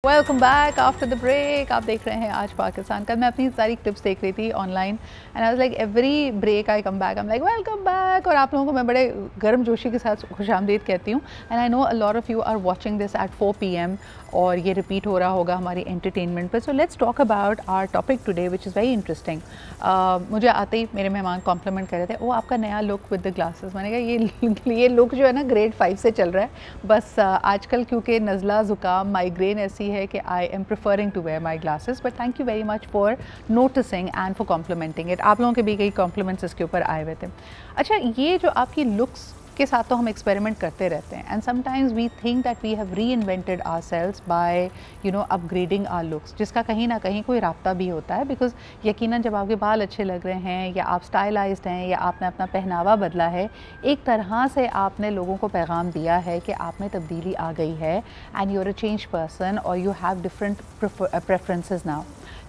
Welcome back after the break. आप देख रहे हैं आज पाकिस्तान। कल मैं अपनी सारी क्लिप्स देख रही थी online and I was like every break I come back I am like welcome back. और आप लोगों को मैं बड़े गर्म जोशी के साथ खुशामदीद कहती हूँ and I know a lot of you are watching this at 4 PM और ये रिपीट हो रहा होगा हमारी एंटरटेनमेंट पर। So let's talk about our topic today which is very interesting. मुझे आते ही मेरे मेहमान कॉम्प्लीमेंट कर रहे थे, वो आपका नया लुक विद द ग्लासेस। मैंने कहा ये लुक जो है ना ग्रेड 5 से चल रहा है। बस आजकल क्योंकि नज़ला ज़ुकाम माइग्रेन ऐसी है कि I am preferring to wear my glasses, but thank you very much for noticing and for complimenting it. आप लोगों के भी कई कॉम्प्लीमेंट्स इसके ऊपर आए हुए थे। अच्छा, ये जो आपकी लुक्स के साथ तो हम एक्सपेरिमेंट करते रहते हैं and sometimes we think that we have reinvented ourselves by upgrading our looks, जिसका कहीं ना कहीं कोई राब्ता भी होता है। बिकॉज यकीनन जब आपके बाल अच्छे लग रहे हैं या आप स्टाइलाइज्ड हैं या आपने अपना पहनावा बदला है, एक तरह से आपने लोगों को पैगाम दिया है कि आप में तब्दीली आ गई है and you are a change person और you have different preferences now.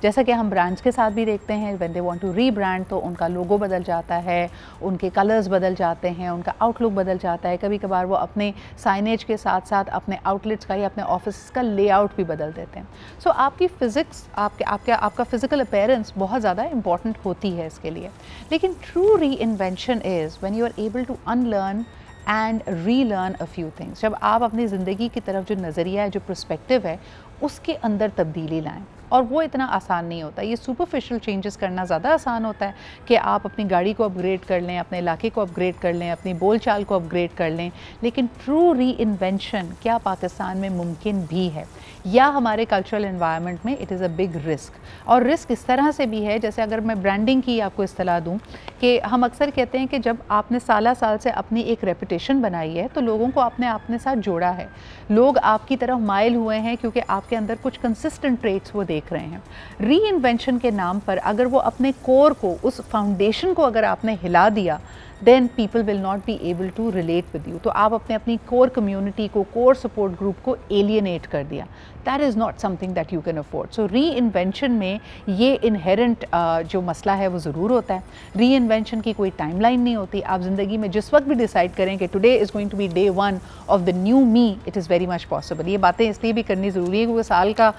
जैसा कि हम ब्रांड्स के साथ भी देखते हैं, when they want to rebrand तो उनका लोगो बदल जाता है, उनके कलर्स बदल जाते हैं, उनका आउटलुक बदल जाता है। कभी कभार वो अपने साइनेज के साथ साथ अपने आउटलेट्स का या अपने ऑफिस का लेआउट भी बदल देते हैं। सो आपकी फ़िज़िक्स, आपका फ़िज़िकल अपीयरेंस बहुत ज़्यादा इंपॉर्टेंट होती है इसके लिए। लेकिन true reinvention is when you are able to unlearn and relearn a few things. जब आप अपनी ज़िंदगी की तरफ जो नज़रिया है, जो पर्सपेक्टिव है, उसके अंदर तब्दीली लाएं। और वो इतना आसान नहीं होता। ये सुपरफिशियल चेंजेस करना ज़्यादा आसान होता है कि आप अपनी गाड़ी को अपग्रेड कर लें, अपने इलाके को अपग्रेड कर लें, अपनी बोलचाल को अपग्रेड कर लें। लेकिन ट्रू री इन्वेंशन क्या पाकिस्तान में मुमकिन भी है, या हमारे कल्चरल एनवायरनमेंट में it is a big risk. और रिस्क इस तरह से भी है, जैसे अगर मैं ब्रांडिंग की आपको इस्तेलाह दूँ कि हम अक्सर कहते हैं कि जब आपने साल से अपनी एक रेपुटेशन बनाई है तो लोगों को आपने अपने साथ जोड़ा है, लोग आपकी तरफ माइल हुए हैं क्योंकि आपके अंदर कुछ कंसिस्टेंट ट्रेट्स वो देख रहे हैं। री इन्वेंशन के नाम पर अगर वो अपने कोर को, उस फाउंडेशन को अगर आपने हिला दिया, then people will not be able to relate with you. तो आप अपनी कोर कम्युनिटी को, कोर सपोर्ट ग्रुप को एलियनेट कर दिया। That is not something that you can afford. So reinvention में ये इनहेरेंट जो मसला है वो ज़रूर होता है। री इन्वेंशन की कोई टाइमलाइन नहीं होती। आप ज़िंदगी में जिस वक्त भी डिसाइड करें कि today is going to be day 1 of the new me, it is very much possible. ये बातें इसलिए भी करनी ज़रूरी है क्योंकि साल का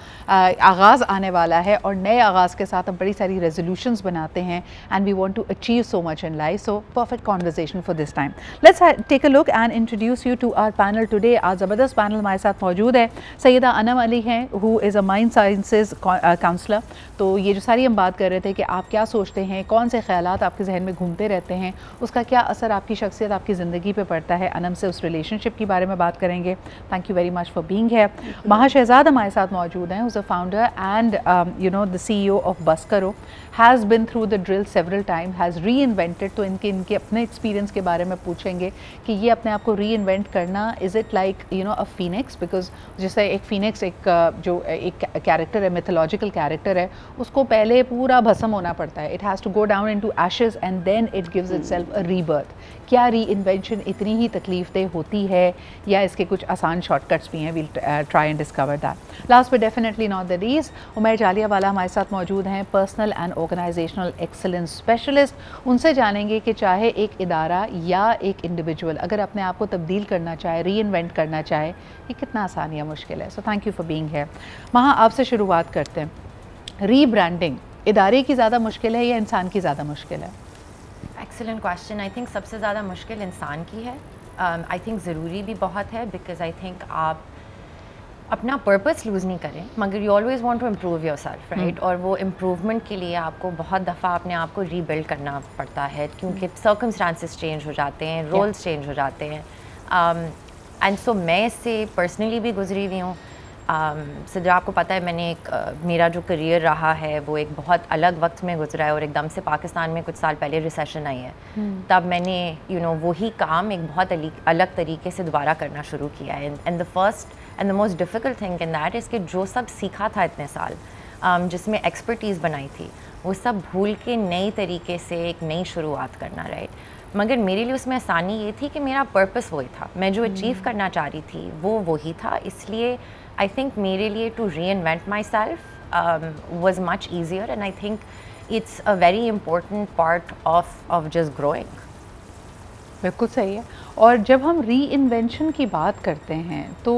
आगाज़ आने वाला है और नए आगाज़ के साथ हम बड़ी सारी रेजोल्यूशंस बनाते हैं and we want to achieve so much in life. So perfect conversation for this time. Let's take a look and introduce you to our panel today. आज ज़बरदस्त पैनल हमारे साथ मौजूद है। सैयदा अनम अली हैं, who is a mind sciences counselor। तो ये जो सारी हम बात कर रहे थे कि आप क्या सोचते हैं, कौन से ख्यालात आपके जहन में घूमते रहते हैं, उसका क्या असर आपकी शख्सियत, आपकी ज़िंदगी पे पड़ता है। अनम से उस रिलेशनशिप के बारे में बात करेंगे। Thank you very much for being here. महा शहजाद हमारे साथ मौजूद हैं, who's a founder and the CEO of बस करो, has been through the drill several times, has reinvented। तो इनके अपने एक्सपीरियंस के बारे में पूछेंगे कि ये अपने आप को री इन्वेंट करना, is it like a Phoenix? Because जैसे एक फीनिक्स एक कैरेक्टर है, मिथोलॉजिकल कैरेक्टर है, उसको पहले पूरा भस्म होना पड़ता है। It has to go down into ashes and then it gives itself a rebirth. क्या री इन्वेंशन इतनी ही तकलीफदेह होती है या इसके कुछ आसान शॉर्टकट्स भी हैं? We'll try and discover that. Last but definitely not the least, Umair Jaliawala हमारे साथ मौजूद हैं, personal and organisational excellence specialist. उनसे जानेंगे कि चाहे एक इदारा या एक इंडिविजुअल अगर अपने आप को तब्दील करना चाहे, री इन्वेंट करना चाहे, ये कितना आसान या मुश्किल है। So thank you for being here. महा, आपसे शुरुआत करते हैं। री ब्रांडिंग इदारे की ज़्यादा मुश्किल है या इंसान की ज़्यादा मुश्किल है? Excellent question. आई थिंक सबसे ज़्यादा मुश्किल इंसान की है। आई थिंक ज़रूरी भी बहुत है, बिकॉज आई थिंक आप अपना पर्पस लूज़ नहीं करें, मगर you always want to improve yourself, right? और वो इम्प्रूवमेंट के लिए आपको बहुत दफ़ा अपने आप को रीबिल्ड करना पड़ता है क्योंकि सर्कमस्टांसेस चेंज हो जाते हैं, रोल्स चेंज हो जाते हैं। एंड सो मैं इससे पर्सनली भी गुजरी हुई हूँ। जब आपको पता है, मैंने मेरा जो करियर रहा है वो एक बहुत अलग वक्त में गुजरा है और एकदम से पाकिस्तान में कुछ साल पहले रिसेशन आई है। तब मैंने वही काम एक बहुत अलग तरीके से दोबारा करना शुरू किया है। And the first and the most difficult thing in that is कि जो सब सीखा था इतने साल, जिसमें एक्सपर्टीज़ बनाई थी, वो सब भूल के नई तरीके से एक नई शुरुआत करना, राइट? मगर मेरे लिए उसमें आसानी ये थी कि मेरा पर्पस वही था, मैं जो अचीव करना चाह रही थी वो वही था। इसलिए आई थिंक मेरे लिए to reinvent myself was much easier and I think it's a very important part of just growing. बिल्कुल सही है। और जब हम री इन्वेंशन की बात करते हैं तो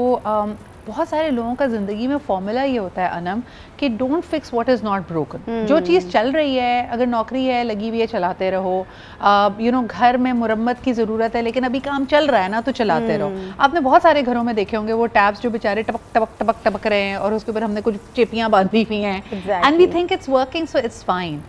बहुत सारे लोगों का ज़िंदगी में फॉर्मूला ये होता है अनम कि don't fix what is not broken. जो चीज़ चल रही है, अगर नौकरी है लगी हुई है चलाते रहो, घर में मुरम्मत की ज़रूरत है लेकिन अभी काम चल रहा है ना तो चलाते रहो। आपने बहुत सारे घरों में देखे होंगे वो टैब्स जो बेचारे टपक टपक टपक टपक रहे हैं और उसके ऊपर हमने कुछ चेपियाँ बांधी हुई हैं and we think it's working so it's fine.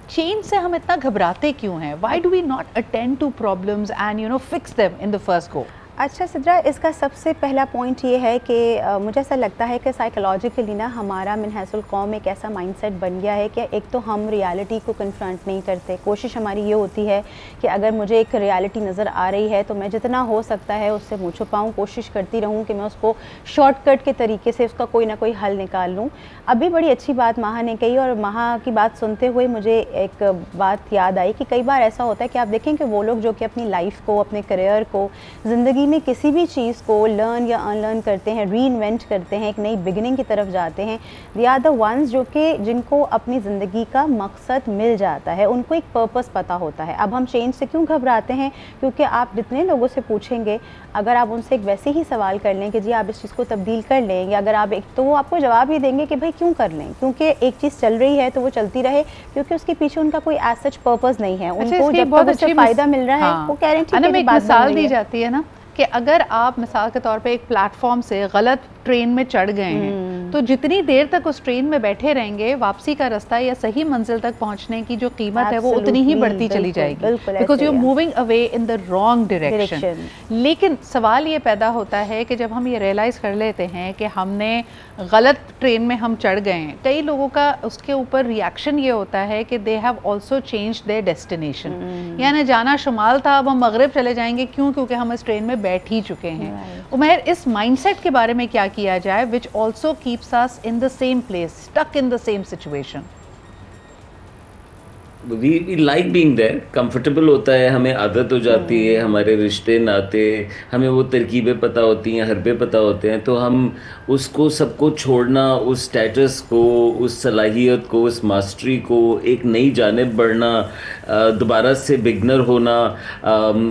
Change से हम इतना घबराते क्यों हैं? Why do we not attend to problems and fix them in the first go? अच्छा सिद्रा, इसका सबसे पहला पॉइंट ये है कि मुझे ऐसा लगता है कि साइकोलॉजिकली ना हमारा मिनहसुल कौम एक ऐसा माइंडसेट बन गया है कि एक तो हम रियलिटी को कन्फ्रंट नहीं करते। कोशिश हमारी ये होती है कि अगर मुझे एक रियलिटी नज़र आ रही है तो मैं जितना हो सकता है उससे मुँह छुपाऊँ, कोशिश करती रहूँ कि मैं उसको शॉर्टकट के तरीके से उसका कोई ना कोई हल निकाल लूँ। अभी बड़ी अच्छी बात महा ने कही और महा की बात सुनते हुए मुझे एक बात याद आई कि कई बार ऐसा होता है कि आप देखें कि वो लोग जो कि अपनी लाइफ को, अपने करियर को, ज़िंदगी में किसी भी चीज़ को लर्न या अनलर्न करते हैं, री इन्वेंट करते हैं, एक नई बिगिनिंग की तरफ जाते हैं, दे आर द वंस जो कि जिनको अपनी ज़िंदगी का मकसद मिल जाता है, उनको एक पर्पस पता होता है। अब हम चेंज से क्यों घबराते हैं? क्योंकि आप जितने लोगों से पूछेंगे, अगर आप उनसे एक वैसे ही सवाल कर लें कि जी आप इस चीज़ को तब्दील कर लें, या अगर आप एक, तो वो आपको जवाब ही देंगे कि भाई क्यों कर लें, क्योंकि एक चीज़ चल रही है तो वो चलती रहे, क्योंकि उसके पीछे उनका कोई एज सच पर्पस नहीं है। उनको जब तक उससे फ़ायदा मिल रहा है वो कह रहे हैं ठीक है। एक मिसाल दी जाती है ना कि अगर आप मिसाल के तौर पे एक प्लेटफॉर्म से गलत ट्रेन में चढ़ गए हैं तो जितनी देर तक उस ट्रेन में बैठे रहेंगे, वापसी का रास्ता या सही मंजिल तक पहुंचने की जो कीमत है वो उतनी ही बढ़ती चली जाएगी, because you are moving away in the wrong direction. लेकिन सवाल ये पैदा होता है कि जब हम ये रियलाइज कर लेते हैं कि हमने गलत ट्रेन में हम चढ़ गए हैं, कई लोगों का उसके ऊपर रिएक्शन ये होता है कि they have also changed there destination, यानी जाना शुमाल था अब हम मगरिब चले जाएंगे, क्यों? क्योंकि हम इस ट्रेन में बैठ ही चुके हैं। उमैर, इस माइंडसेट के बारे में क्या किया जाए which also keeps us in the same place, stuck in the same situation? We like being there, comfortable होता है, हमें आदत हो जाती है, हमारे रिश्ते नाते, हमें वो तरकीबें पता होती हैं, हरबे पता होते हैं, तो हम उसको सबको छोड़ना, उस स्टेटस को, उस सलाहियत को, उस मास्टरी को, एक नई जानिब बढ़ना, दोबारा से बिगनर होना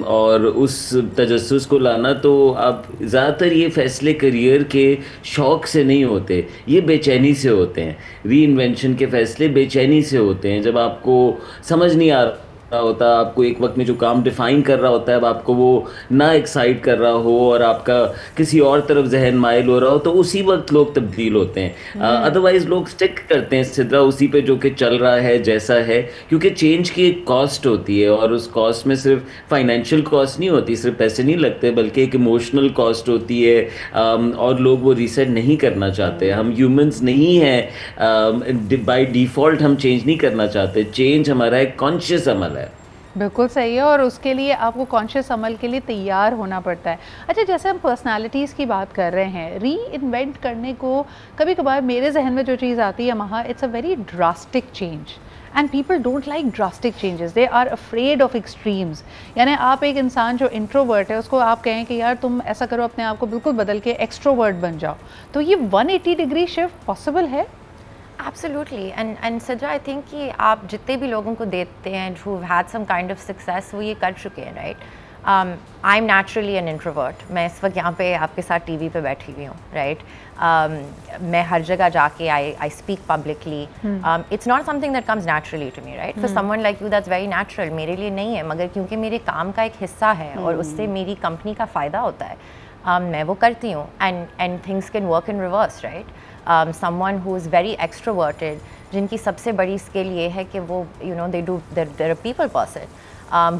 और उस तजस्सुस को लाना, तो अब ज़्यादातर ये फ़ैसले करियर के शौक़ से नहीं होते, ये बेचैनी से होते हैं। री इन्वेंशन के फ़ैसले बेचैनी से होते हैं, जब आपको समझ नहीं आ रहा होता, आपको एक वक्त में जो काम डिफाइन कर रहा होता है अब आपको वो ना एक्साइट कर रहा हो और आपका किसी और तरफ जहन माइल हो रहा हो, तो उसी वक्त लोग तब्दील होते हैं। अदरवाइज लोग स्टिक करते हैं सिद्रा उसी पे जो कि चल रहा है, जैसा है, क्योंकि चेंज की एक कॉस्ट होती है और उस कॉस्ट में सिर्फ फाइनेंशियल कॉस्ट नहीं होती, सिर्फ पैसे नहीं लगते, बल्कि एक इमोशनल कॉस्ट होती है और लोग वो रीसेट नहीं करना चाहते। हम ह्यूमंस नहीं हैं, बाय डिफ़ॉल्ट हम चेंज नहीं करना चाहते, चेंज हमारा एक कॉन्शियस अमल है। बिल्कुल सही है, और उसके लिए आपको कॉन्शियस अमल के लिए तैयार होना पड़ता है। अच्छा, जैसे हम पर्सनालिटीज़ की बात कर रहे हैं, री इन्वेंट करने को कभी कभार मेरे जहन में जो चीज़ आती है Maha, it's a very drastic change and people don't like drastic changes, they are afraid of extremes. यानी आप एक इंसान जो इंट्रोवर्ट है उसको आप कहें कि यार तुम ऐसा करो, अपने आप को बिल्कुल बदल के एक्सट्रोवर्ट बन जाओ, तो ये 180 डिग्री शिफ्ट पॉसिबल है? Absolutely, and Sidra, I think कि आप जितने भी लोगों को देते हैं who've had some kind of success, वो ये कर चुके हैं, right? I'm naturally an introvert. मैं इस वक्त यहाँ पे आपके साथ टीवी पे बैठी हुई हूँ, right? मैं हर जगह जाके I speak publicly. It's not something that comes naturally to me, right? For someone like you, that's very natural. मेरे लिए नहीं है, मगर क्योंकि मेरे काम का एक हिस्सा है और उससे मेरी कंपनी का फ़ायदा होता है, मैं वो करती हूँ, and things can work in reverse, right? Someone who is very extroverted, जिनकी सबसे बड़ी स्किल ये है कि वो they're a people person,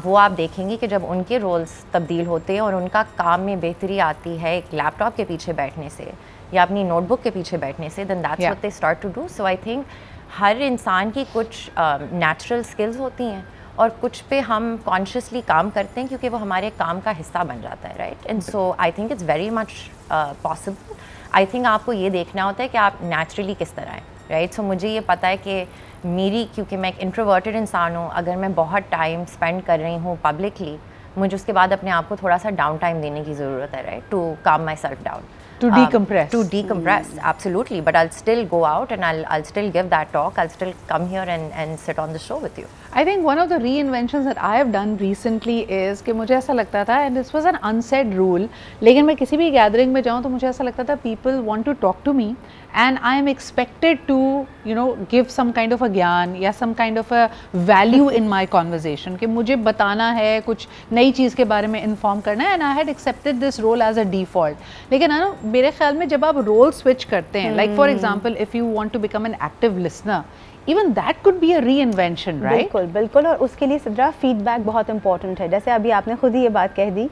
वो आप देखेंगे कि जब उनके रोल्स तब्दील होते हैं और उनका काम में बेहतरी आती है एक लैपटॉप के पीछे बैठने से या अपनी नोटबुक के पीछे बैठने से, then that's what they start to do. So I think हर इंसान की कुछ नेचुरल स्किल्स होती हैं और कुछ पे हम कॉन्शियसली काम करते हैं क्योंकि वो हमारे काम का हिस्सा बन जाता है, right? And so I think it's very much possible. I think आपको ये देखना होता है कि आप नेचुरली किस तरह हैं, राइट? सो मुझे ये पता है कि मेरी, क्योंकि मैं एक इंट्रोवर्टेड इंसान हूँ, अगर मैं बहुत टाइम स्पेंड कर रही हूँ पब्लिकली, मुझे उसके बाद अपने आप को थोड़ा सा डाउन टाइम देने की ज़रूरत है, राइट? टू काम my self down, to decompress. To decompress, absolutely. But I'll still go out and I'll still give that talk. I'll still come here and sit on the show with you. I think one of the reinventions that I have done recently is कि मुझे ऐसा लगता था, and this was an unsaid rule, लेकिन मैं किसी भी gathering में जाऊँ तो मुझे ऐसा लगता था people want to talk to me and I am expected to give some kind of a ज्ञान या some kind of a value in my conversation कि मुझे बताना है, कुछ नई चीज़ के बारे में inform करना है, and I had accepted this role as a default. लेकिन मेरे ख्याल में जब आप role switch करते हैं, like for example if you want to become an active listener, even that could be a reinvention, right? बिल्कुल बिल्कुल, और उसके लिए सिद्रा फीडबैक बहुत इंपॉर्टेंट है। जैसे अभी आपने खुद ही ये बात कह दी,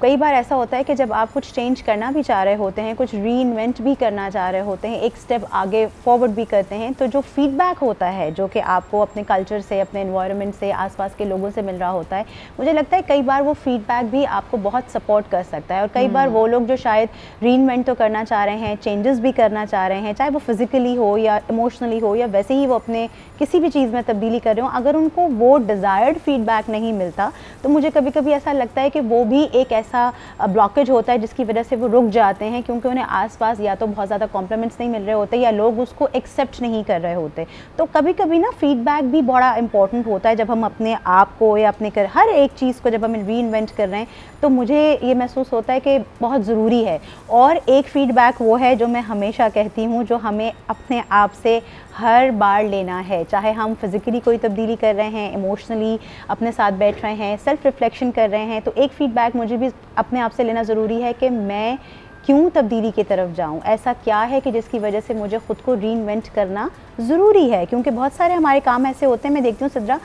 कई बार ऐसा होता है कि जब आप कुछ चेंज करना भी चाह रहे होते हैं, कुछ रीइन्वेंट भी करना चाह रहे होते हैं, एक स्टेप आगे फॉरवर्ड भी करते हैं, तो जो फीडबैक होता है जो कि आपको अपने कल्चर से, अपने एनवायरनमेंट से, आसपास के लोगों से मिल रहा होता है, मुझे लगता है कई बार वो फीडबैक भी आपको बहुत सपोर्ट कर सकता है। और कई बार वो लोग जो शायद रीइन्वेंट तो करना चाह रहे हैं, चेंजेस भी करना चाह रहे हैं, चाहे वो फिजिकली हो या इमोशनली हो या वैसे ही वो अपने किसी भी चीज़ में तब्दीली कर रहे हो, अगर उनको वो डिज़ायर्ड फीडबैक नहीं मिलता तो मुझे कभी कभी ऐसा लगता है कि वो भी एक ऐसा ब्लॉकेज होता है जिसकी वजह से वो रुक जाते हैं, क्योंकि उन्हें आसपास या तो बहुत ज़्यादा कॉम्प्लीमेंट्स नहीं मिल रहे होते या लोग उसको एक्सेप्ट नहीं कर रहे होते। तो कभी कभी ना फीडबैक भी बड़ा इंपॉर्टेंट होता है जब हम अपने आप को या अपने हर एक चीज़ को जब हम रीइन्वेंट कर रहे हैं, तो मुझे ये महसूस होता है कि बहुत ज़रूरी है। और एक फीडबैक वो है जो मैं हमेशा कहती हूँ, जो हमें अपने आप से हर बार लेना है, चाहे हम फिज़िकली कोई तब्दीली कर रहे हैं, इमोशनली अपने साथ बैठ रहे हैं, सेल्फ रिफ्लेक्शन कर रहे हैं, तो एक फ़ीडबैक मुझे भी अपने आप से लेना ज़रूरी है कि मैं क्यों तब्दीली की तरफ जाऊं, ऐसा क्या है कि जिसकी वजह से मुझे ख़ुद को रीइन्वेंट करना ज़रूरी है। क्योंकि बहुत सारे हमारे काम ऐसे होते हैं, मैं देखती हूँ सिद्रा,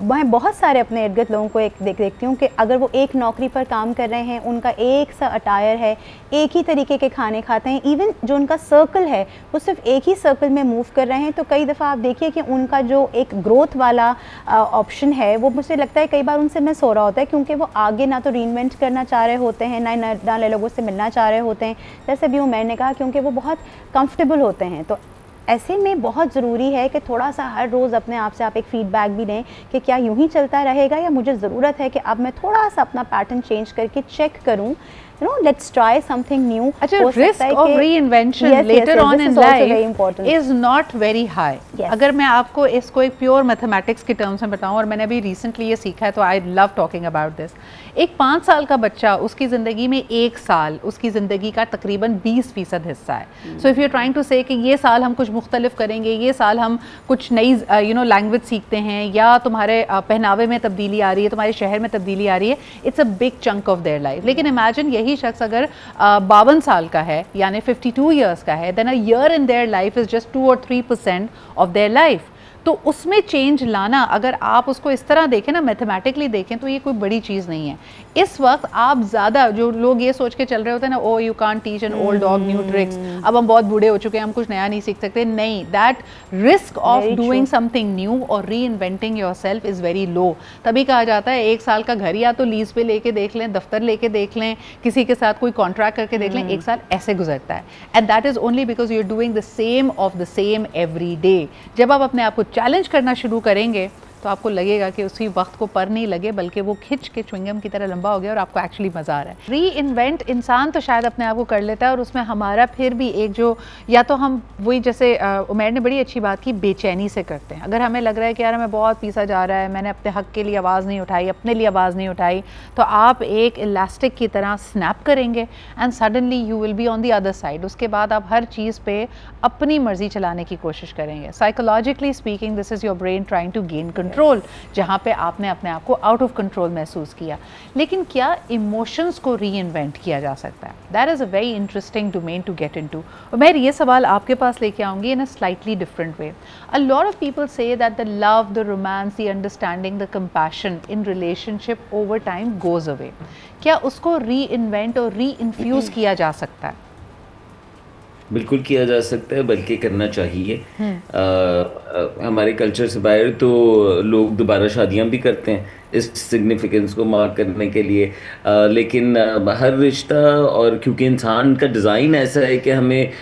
मैं बहुत सारे अपने इर्द गिर्द लोगों को देखती हूँ कि अगर वो एक नौकरी पर काम कर रहे हैं, उनका एक सा अटायर है, एक ही तरीके के खाने खाते हैं, इवन जो उनका सर्कल है वो सिर्फ एक ही सर्कल में मूव कर रहे हैं, तो कई दफ़ा आप देखिए कि उनका जो एक ग्रोथ वाला ऑप्शन है वो मुझे लगता है कई बार उनसे मिस हो रहा होता है, क्योंकि वो आगे ना तो रीइन्वेंट करना चाह रहे होते हैं, ना नए लोगों से मिलना चाह रहे होते हैं, जैसे भी उमैर ने कहा, क्योंकि वो बहुत कंफर्टेबल होते हैं। तो ऐसे में बहुत ज़रूरी है कि थोड़ा सा हर रोज़ अपने आप से आप एक फ़ीडबैक भी लें कि क्या यूं ही चलता रहेगा या मुझे ज़रूरत है कि अब मैं थोड़ा सा अपना पैटर्न चेंज करके चेक करूं, let's try something new. अच्छा, risk of reinvention later on in life is not very high. अगर मैं आपको इसको एक प्योर मैथमेटिक्स के टर्म्स में बताऊं, और मैंने अभी रिसेंटली ये सीखा है, तो I love talking about this. एक 5 साल का बच्चा, उसकी ज़िंदगी में 1 साल उसकी ज़िंदगी का तकरीबन 20% हिस्सा है। So if you trying to say कि ये साल हम कुछ मुख्तलिफ करेंगे, ये साल हम कुछ नई लैंग्वेज सीखते हैं, या तुम्हारे पहनावे में तब्दीली आ रही है, तुम्हारे शहर में तब्दीली आ रही है, it's a big chunk of their life. लेकिन इमेजिन यही शख्स अगर 52 साल का है, यानी 52 ईयर्स का है, then a year in their life is just 2 or 3% of their life. तो उसमें चेंज लाना, अगर आप उसको इस तरह देखें ना, मैथमेटिकली देखें, तो ये कोई बड़ी चीज़ नहीं है। इस वक्त आप ज़्यादा, जो लोग ये सोच के चल रहे होते हैं ना, oh you can't teach an old dog new tricks, अब हम बहुत बूढ़े हो चुके हैं, हम कुछ नया नहीं सीख सकते, नहीं, that risk of doing something new और री inventing your self is very low. तभी कहा जाता है 1 साल का घर या तो लीज पे लेके देख लें, दफ्तर लेके देख लें, किसी के साथ कोई कॉन्ट्रैक्ट करके देख लें, 1 साल ऐसे गुजरता है। And that is only because you are doing the same of the same every day. जब आप अपने आप को चैलेंज करना शुरू करेंगे तो आपको लगेगा कि उसी वक्त को पर नहीं लगे, बल्कि वो खिंच के च्युइंगम की तरह लंबा हो गया और आपको एक्चुअली मज़ा आ रहा है। री इन्वेंट इंसान तो शायद अपने आप को कर लेता है, और उसमें हमारा फिर भी एक जो, या तो हम वही, जैसे उमैर ने बड़ी अच्छी बात की, बेचैनी से करते हैं। अगर हमें लग रहा है कि यार हमें बहुत पीसा जा रहा है, मैंने अपने हक़ के लिए आवाज़ नहीं उठाई, अपने लिए आवाज़ नहीं उठाई, तो आप एक इलास्टिक की तरह स्नैप करेंगे and suddenly you will be on the other side. उसके बाद आप हर चीज़ पे अपनी मर्ज़ी चलाने की कोशिश करेंगे। Psychologically speaking, this is your brain trying to gain control, जहाँ पे आपने अपने आप को आउट ऑफ कंट्रोल महसूस किया। लेकिन क्या इमोशंस को री इन्वेंट किया जा सकता है? That is a very interesting domain to get into. और मैं ये सवाल आपके पास लेके आऊँगी in a slightly different way. A lot of people say that the love, the romance, the understanding, the compassion in relationship over time goes away. क्या उसको री इन्वेंट और री इन्फ्यूज़ किया जा सकता है? बिल्कुल किया जा सकता है, बल्कि करना चाहिए। हमारे कल्चर से बाहर तो लोग दोबारा शादियां भी करते हैं इस सिग्निफिकेंस को मार्क करने के लिए, लेकिन हर रिश्ता, और क्योंकि इंसान का डिज़ाइन ऐसा है कि हमें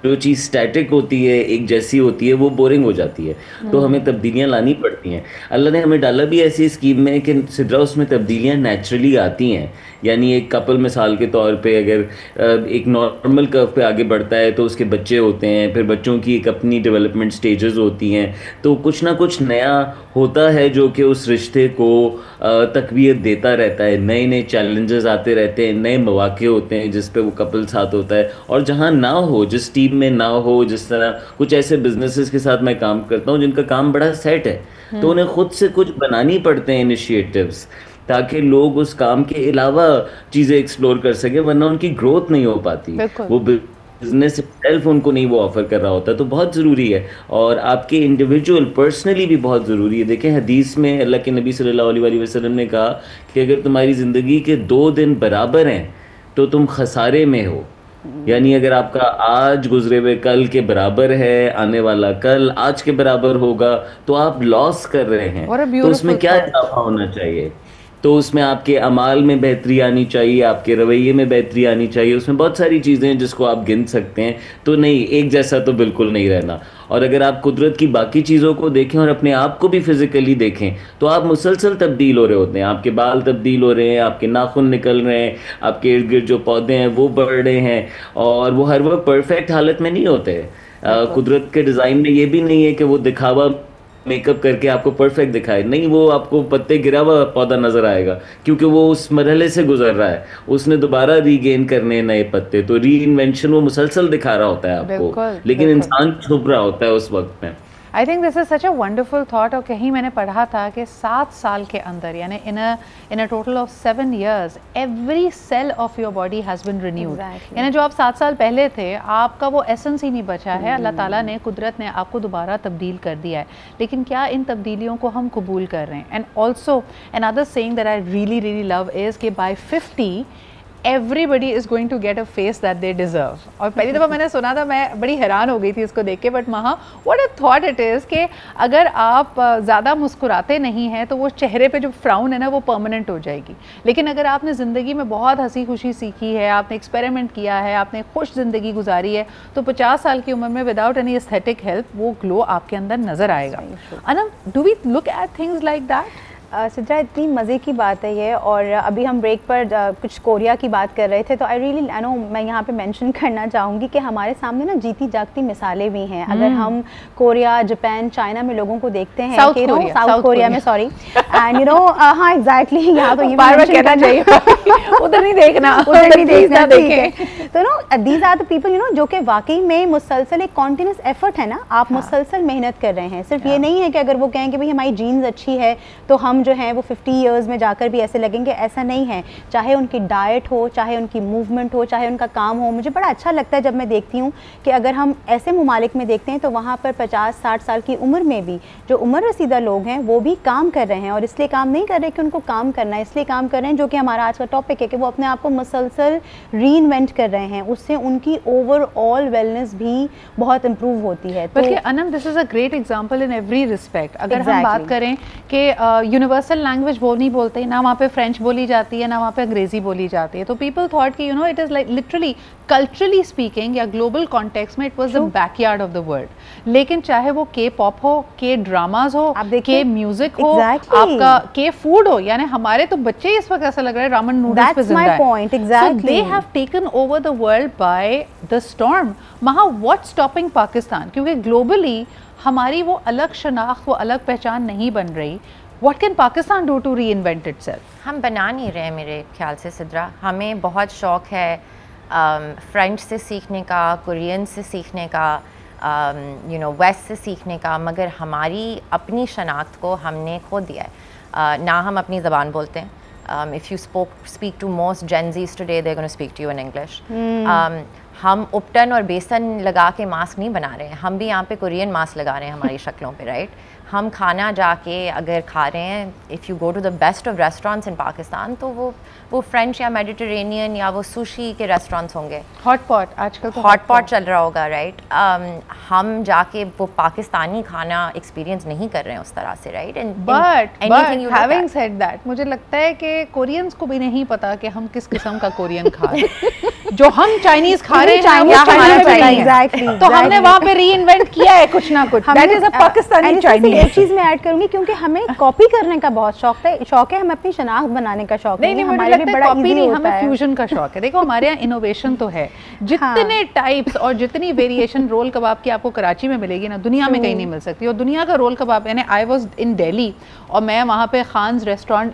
जो चीज़ स्टैटिक होती है, एक जैसी होती है, वो बोरिंग हो जाती है, तो हमें तब्दीलियाँ लानी पड़ती हैं। अल्लाह ने हमें डाला भी ऐसी स्कीम में कि सिद्रा उसमें तब्दीलियाँ नेचुरली आती हैं। यानी एक कपल मिसाल के तौर पे अगर एक नॉर्मल कर्व पे आगे बढ़ता है तो उसके बच्चे होते हैं, फिर बच्चों की एक अपनी डेवलपमेंट स्टेजेस होती हैं, तो कुछ ना कुछ नया होता है जो कि उस रिश्ते को तकवीत देता रहता है। नए नए चैलेंजेस आते रहते हैं, नए मौके होते हैं जिस पे वो कपल साथ होता है। और जहाँ ना हो, जिस टीम में ना हो, जिस तरह कुछ ऐसे बिजनेसेस के साथ मैं काम करता हूँ जिनका काम बड़ा सेट है, तो उन्हें खुद से कुछ बनानी पड़ते हैं इनिशिएटिव्स, ताकि लोग उस काम के अलावा चीज़ें एक्सप्लोर कर सके, वरना उनकी ग्रोथ नहीं हो पाती। वो बिजनेस सेल्फ उनको नहीं वो ऑफर कर रहा होता। तो बहुत ज़रूरी है, और आपके इंडिविजुअल पर्सनली भी बहुत ज़रूरी है। देखें, हदीस में अल्लाह के नबी सल्लल्लाहु अलैहि वसल्लम ने कहा कि अगर तुम्हारी ज़िंदगी के 2 दिन बराबर हैं तो तुम खसारे में हो। यानी अगर आपका आज गुजरे हुए कल के बराबर है, आने वाला कल आज के बराबर होगा, तो आप लॉस कर रहे हैं। तो उसमें क्या इजाफा होना चाहिए? तो उसमें आपके अमाल में बेहतरी आनी चाहिए, आपके रवैये में बेहतरी आनी चाहिए। उसमें बहुत सारी चीज़ें हैं जिसको आप गिन सकते हैं। तो नहीं, एक जैसा तो बिल्कुल नहीं रहना। और अगर आप कुदरत की बाकी चीज़ों को देखें और अपने आप को भी फिजिकली देखें, तो आप मुसलसल तब्दील हो रहे होते हैं। आपके बाल तब्दील हो रहे हैं, आपके नाखून निकल रहे हैं, आपके इर्द गिर्द जो पौधे हैं वो बढ़ रहे हैं, और वो हर वक्त परफेक्ट हालत में नहीं होते। कुदरत के डिज़ाइन में ये भी नहीं है कि वो दिखावा मेकअप करके आपको परफेक्ट दिखाए, नहीं, वो आपको पत्ते गिरा हुआ पौधा नजर आएगा, क्योंकि वो उस मरहले से गुजर रहा है, उसने दोबारा रीगेन करने नए पत्ते। तो री इन्वेंशन वो मुसलसल दिखा रहा होता है आपको, लेकिन इंसान छुप रहा होता है उस वक्त में। आई think this is such a wonderful thought. और कहीं मैंने पढ़ा था कि 7 साल के अंदर, यानी in a total of 7 years, every cell of your body has been renewed. यानी जो आप 7 साल पहले थे, आपका वो एसेंस ही नहीं बचा है। अल्लाह ताला ने, कुदरत ने आपको दोबारा तब्दील कर दिया है। लेकिन क्या इन तब्दीलियों को हम कबूल कर रहे हैं? And also another saying that I really really love is कि bye 50 everybody is going to get a face that they deserve। और पहली दफ़ा मैंने सुना था, मैं बड़ी हैरान हो गई थी इसको देख के, बट महा what a thought it is कि अगर आप ज़्यादा मुस्कुराते नहीं हैं तो वो चेहरे पे जो फ्राउन है ना, वो परमानेंट हो जाएगी। लेकिन अगर आपने ज़िंदगी में बहुत हंसी खुशी सीखी है, आपने एक्सपेरिमेंट किया है, आपने खुश ज़िंदगी गुजारी है, तो 50 साल की उम्र में विदाउट एनी एस्थेटिक हेल्प वो ग्लो आपके अंदर नज़र आएगा। Anam, do we look at things like that? Sidra, इतनी मज़े की बात है ये। और अभी हम ब्रेक पर कुछ कोरिया की बात कर रहे थे, तो आई नो मैं यहाँ पे मेंशन करना चाहूँगी कि हमारे सामने ना जीती जागती मिसालें भी हैं। अगर हम कोरिया, जापान, चाइना में लोगों को देखते हैं, साउथ कोरिया में, सॉरी, एंड यू नो, हाँ एग्जैक्टली, यहाँ तो ये बार-बार कहना चाहिए उधर नहीं देखना, उधर नहीं देखना, देखें। तो no, these are the people, you know, जो कि वाकई में मुसलसल एक कॉन्टिन्यूस एफर्ट है ना, आप मुसलसल मेहनत कर रहे हैं। सिर्फ ये नहीं है कि अगर वो कहें कि भाई हमारी जीन्स अच्छी है तो हम जो हैं वो 50 years में जाकर भी ऐसे लगेंगे, ऐसा नहीं है। चाहे उनकी डाइट हो, चाहे उनकी मूवमेंट हो, चाहे उनका काम हो। मुझे बड़ा अच्छा लगता है जब मैं देखती हूँ कि अगर हम ऐसे ममालिक में देखते हैं तो वहाँ पर 50-60 साल की उम्र में भी जो उम्र रसीदा लोग हैं वो भी काम कर रहे हैं। और इसलिए काम नहीं कर रहे कि उनको काम करना है, इसलिए काम कर रहे हैं, जो कि हमारा आज का टॉपिक है, कि वो अपने आप को मुसलसल री इन्वेंट कर रहे हैं। उससे उनकी ओवरऑल वेलनेस भी बहुत इम्प्रूव होती है। बल्कि Anam, this is a great example in every respect. अगर हम बात करें कि यूनिवर्सल लैंग्वेज वो नहीं बोलते, ना वहाँ पे फ्रेंच बोली जाती है, ना वहाँ पे अंग्रेज़ी बोली जाती है, तो पीपल थॉट कि you know it is like literally culturally speaking या ग्लोबल कॉन्टेक्स्ट में it was the backyard of the world. लेकिन चाहे वो के पॉप हो, के ड्रामाज हो, के म्यूजिक हो, आपका के फूड हो, यानी हमारे तो बच्चे इस वक्त ऐसा लग रहा है रामन नूडल्स पे जिंदा है। So they have taken over the world by the storm। महा, what's stopping पाकिस्तान? क्योंकि ग्लोबली हमारी वो अलग शनाख्त, वो अलग पहचान नहीं बन रही। What can Pakistan do to reinvent itself? हम बना नहीं रहे मेरे ख्याल से सिद्रा। हमें बहुत शौक़ है फ्रेंच से सीखने का, कोरियन से सीखने का, यू नो, वेस्ट से सीखने का, मगर हमारी अपनी शनाख्त को हमने खो दिया है। ना हम अपनी ज़बान बोलते हैं। If you speak to most Gen Zs today, they're going to speak to you in English। हम उपटन और बेसन लगा के मास्क नहीं बना रहे हैं, हम भी यहाँ पे कोरियन मास्क लगा रहे हैं हमारी शक्लों पे, राइट? हम खाना जाके अगर खा रहे हैं, if you go to the best of restaurants in Pakistan, तो वो फ्रेंच या मेडिटेरेनियन या वो सुशी के रेस्टोरेंट्स होंगे। हॉट पॉट, आजकल तो हॉट पॉट चल रहा होगा, राइट? हम जाके वो पाकिस्तानी खाना एक्सपीरियंस नहीं कर रहे हैं उस तरह से, right? But having said that, मुझे लगता है कि कोरियंस को भी नहीं पता कि हम किस किस्म का कोरियन खा रहे हैं। जो हम चाइनीज़ खा हमारे यहाँ Chinese वो हमारा Chinese चाहिए। exactly, तो हमने वहाँ पे री इन्वेंट किया है कुछ ना कुछ। दैट इज अ पाकिस्तानी एक चाइनीज। चीज मैं ऐड करूंगी, क्योंकि हमें कॉपी करने का बहुत शौक है, हमें अपनी शनाख्त बनाने का शौक नहीं, मुझे हमारे लिए लगता है बड़ा कॉपी इजी नहीं, होता हमें है। फ्यूजन का शौक है। देखो हमारे यहाँ इनोवेशन तो है, जितने टाइप्स और जितनी वेरिएशन रोल कबाब की आपको कराची में मिलेगी ना, दुनिया में कहीं नहीं मिल सकती। और दुनिया का रोल कबाब, यानी आई वाज इन दिल्ली और मैं वहाँ पे खान्स रेस्टोरेंट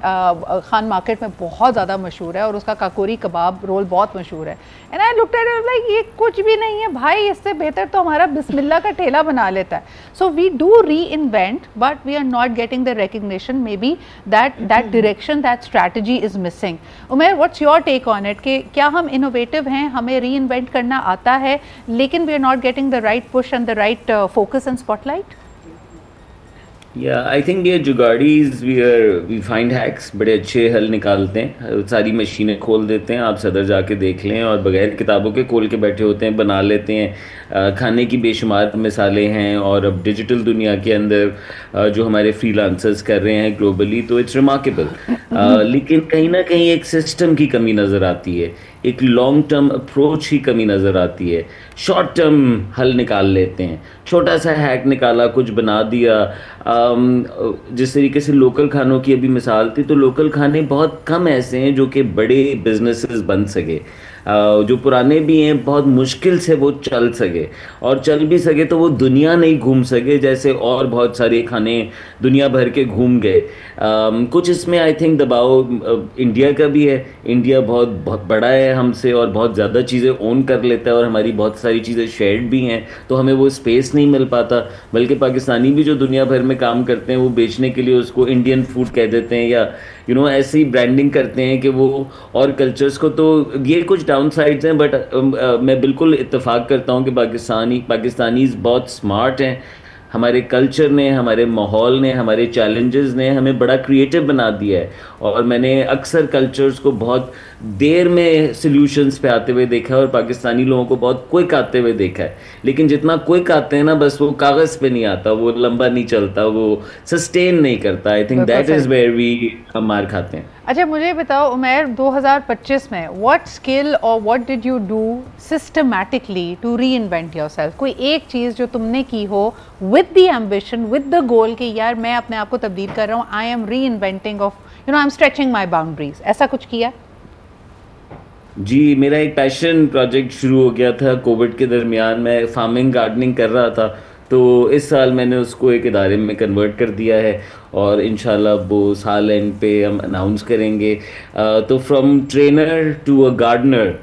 खान मार्केट में बहुत ज़्यादा मशहूर है और उसका काकोरी कबाब रोल बहुत मशहूर है। And I looked at it like ये कुछ भी नहीं है भाई, इससे बेहतर तो हमारा बिस्मिल्लाह का ठेला बना लेता है। So we do reinvent but we are not getting the recognition, maybe that direction, that strategy is missing. Umer, what's your take on it कि क्या हम इनोवेटिव हैं, हमें री इन्वेंट करना आता है, लेकिन we are not getting the right push and the right focus and spotlight? Yeah, I think ये जुगाड़ीज we find hacks, बड़े अच्छे हल निकालते हैं, सारी मशीनें खोल देते हैं। आप सदर जाके देख लें और बगैर किताबों के खोल के बैठे होते हैं, बना लेते हैं। खाने की बेशुमार मिसालें हैं और अब डिजिटल दुनिया के अंदर जो हमारे फ्रीलांसर्स कर रहे हैं ग्लोबली, तो इट्स रिमार्केबल। लेकिन कहीं ना कहीं एक सिस्टम की कमी नज़र आती है, एक लॉन्ग टर्म अप्रोच की कमी नज़र आती है। शॉर्ट टर्म हल निकाल लेते हैं, छोटा सा हैक निकाला, कुछ बना दिया। जिस तरीके से लोकल खानों की अभी मिसाल थी, तो लोकल खाने बहुत कम ऐसे हैं जो कि बड़े बिजनेसेस बन सके। जो पुराने भी हैं बहुत मुश्किल से वो चल सके, और चल भी सके तो वो दुनिया नहीं घूम सके जैसे और बहुत सारे खाने दुनिया भर के घूम गए। कुछ इसमें आई थिंक दबाव इंडिया का भी है। इंडिया बहुत बड़ा है हमसे और बहुत ज़्यादा चीज़ें ओन कर लेता है और हमारी बहुत सारी चीज़ें शेयर्ड भी हैं, तो हमें वो स्पेस नहीं मिल पाता। बल्कि पाकिस्तानी भी जो दुनिया भर में काम करते हैं वो बेचने के लिए उसको इंडियन फूड कह देते हैं या ऐसी ही ब्रांडिंग करते हैं कि वो और कल्चर्स को, तो ये कुछ डाउन साइड्स हैं। बट मैं बिल्कुल इत्तेफाक करता हूँ कि पाकिस्तानीज़ बहुत स्मार्ट हैं। हमारे कल्चर ने, हमारे माहौल ने, हमारे चैलेंजेस ने हमें बड़ा क्रिएटिव बना दिया है। और मैंने अक्सर कल्चर्स को बहुत देर में सॉल्यूशंस पे आते हुए देखा है और पाकिस्तानी लोगों को बहुत क्विक आते हुए देखा है। लेकिन जितना क्विक आते हैं ना, बस वो कागज़ पे नहीं आता, वो लंबा नहीं चलता, वो सस्टेन नहीं करता। I think that is where हम मार खाते हैं। अच्छा मुझे बताओ उमेर, 2025 में व्हाट स्किल और what did you do systematically to reinvent yourself? कोई एक चीज़ जो तुमने की हो with the ambition, with the goal कि यार मैं अपने आप को तब्दील कर रहा हूँ, आई एम री inventing of I am stretching my boundaries, ऐसा कुछ किया? जी, मेरा एक पैशन प्रोजेक्ट शुरू हो गया था कोविड के दरमियान। मैं फार्मिंग गार्डनिंग कर रहा था, तो इस साल मैंने उसको एक इदारे में कन्वर्ट कर दिया है और इंशाल्लाह वो साल एंड पे हम अनाउंस करेंगे। तो from trainer to a gardener,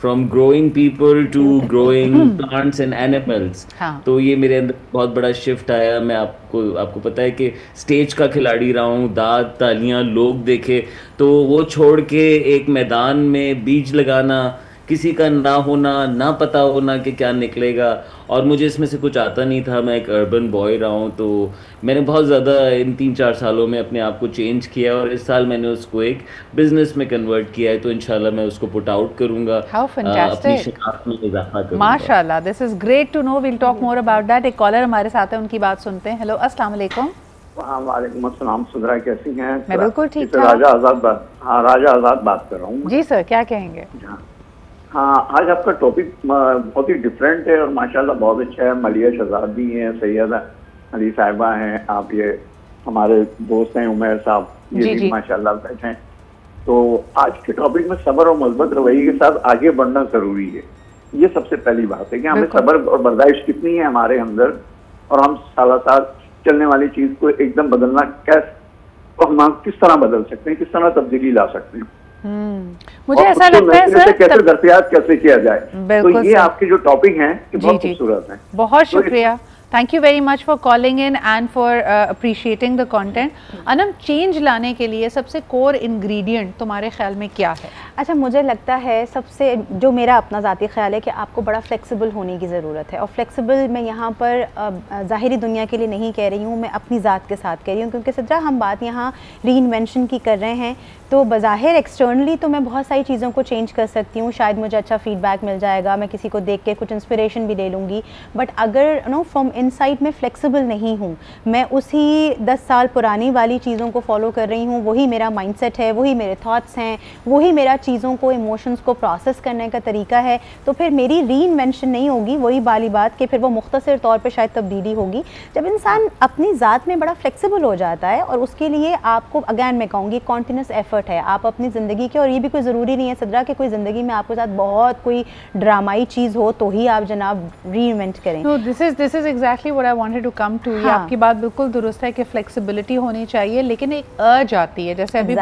from growing people to growing plants and animals, तो ये मेरे अंदर बहुत बड़ा शिफ्ट आया। मैं आपको पता है कि स्टेज का खिलाड़ी रहा हूँ, दाद तालियां लोग देखे, तो वो छोड़ के एक मैदान में बीज लगाना, किसी का ना होना, ना पता होना कि क्या निकलेगा, और मुझे इसमें से कुछ आता नहीं था। मैं एक अर्बन बॉय रहा हूँ, तो मैंने बहुत ज़्यादा इन 3-4 सालों में अपने आप को चेंज किया और इस साल मैंने उसको एक बिजनेस में कन्वर्ट किया है। तो इंशाल्लाह मैं उसको पुट आउट करूँगा, अपनी शिनाख्त में इजाफा करूँगा। माशाल्लाह, this is great to know. Will talk more about that. एक कॉलर हमारे साथ है, उनकी बात सुनते हैं। हेलो, अस्सलाम वालेकुम। वालेकुम अस्सलाम। सुधरा कैसी हैं? मैं बिल्कुल ठीक ठाक। राजा आज़ाद बात कर रहा हूँ। जी सर, क्या कहेंगे? हाँ, आज आपका टॉपिक बहुत ही डिफरेंट है और माशाल्लाह बहुत अच्छा है। मलिया शहजाद भी हैं, सैयदा अली साहिबा हैं, आप ये हमारे दोस्त हैं उमर साहब, ये भी माशाल्लाह बैठे हैं। तो आज के टॉपिक में सब्र और मज़बूत रवैये के साथ आगे बढ़ना जरूरी है। ये सबसे पहली बात है कि हमें सब्र और बर्दाश्त कितनी है हमारे अंदर, और हम साल चलने वाली चीज को एकदम बदलना कैसे, और हम किस तरह बदल सकते हैं, किस तरह तब्दीली ला सकते हैं। मुझे ऐसा लगता है सर, कैसे दरपियात कैसे किया जाए। तो ये आपके जो टॉपिक हैं बहुत खूबसूरत हैं। बहुत शुक्रिया, thank you very much for calling in and for appreciating the content. Anam, change लाने के लिए सबसे कोर इंग्रेडिएंट तुम्हारे ख्याल में क्या है? अच्छा, मुझे लगता है सबसे, जो मेरा अपना ज़ाती ख्याल है कि आपको बड़ा फ्लेक्सिबल होने की ज़रूरत है। और फ्लेक्सिबल मैं यहाँ पर ज़ाहिरी दुनिया के लिए नहीं कह रही हूँ, मैं अपनी ज़ात के साथ कह रही हूँ, क्योंकि सदरा हम बात यहाँ री इन्वेंशन की कर रहे हैं, तो बज़ाहिर एक्सटर्नली तो मैं बहुत सारी चीज़ों को चेंज कर सकती हूँ, शायद मुझे अच्छा फीडबैक मिल जाएगा, मैं किसी को देख के कुछ इंस्पिरेशन भी ले लूँगी। बट अगर फ्रॉम इनसाइड में फ्लेक्सिबल नहीं हूँ, मैं उसी 10 साल पुरानी वाली चीज़ों को फॉलो कर रही हूँ, वही मेरा माइंडसेट है, वही मेरे थॉट्स हैं, वही मेरा चीज़ों को, इमोशंस को प्रोसेस करने का तरीका है, तो फिर मेरी री इन्वेंशन नहीं होगी, वही वाली बात कि फिर वो मुख्तसर तौर पर शायद तब्दीली होगी। जब इंसान अपनी ज़ात में बड़ा फ्लेक्सिबल हो जाता है, और उसके लिए आपको अगैन मैं कहूँगी कॉन्टिन्यूस एफर्ट है, आप अपनी ज़िंदगी के, और ये भी कोई ज़रूरी नहीं है सदरा कि कोई ज़िंदगी में आपके साथ बहुत कोई ड्रामाई चीज़ हो तो ही आप जनाब री इन्वेंट करें। No, this is exactly what I wanted to come to। ये आपकी बात बिल्कुल दुरुस्त है कि फ्लेक्सिबिलिटी होनी चाहिए, लेकिन एक अर्ज आती है, जैसे अभी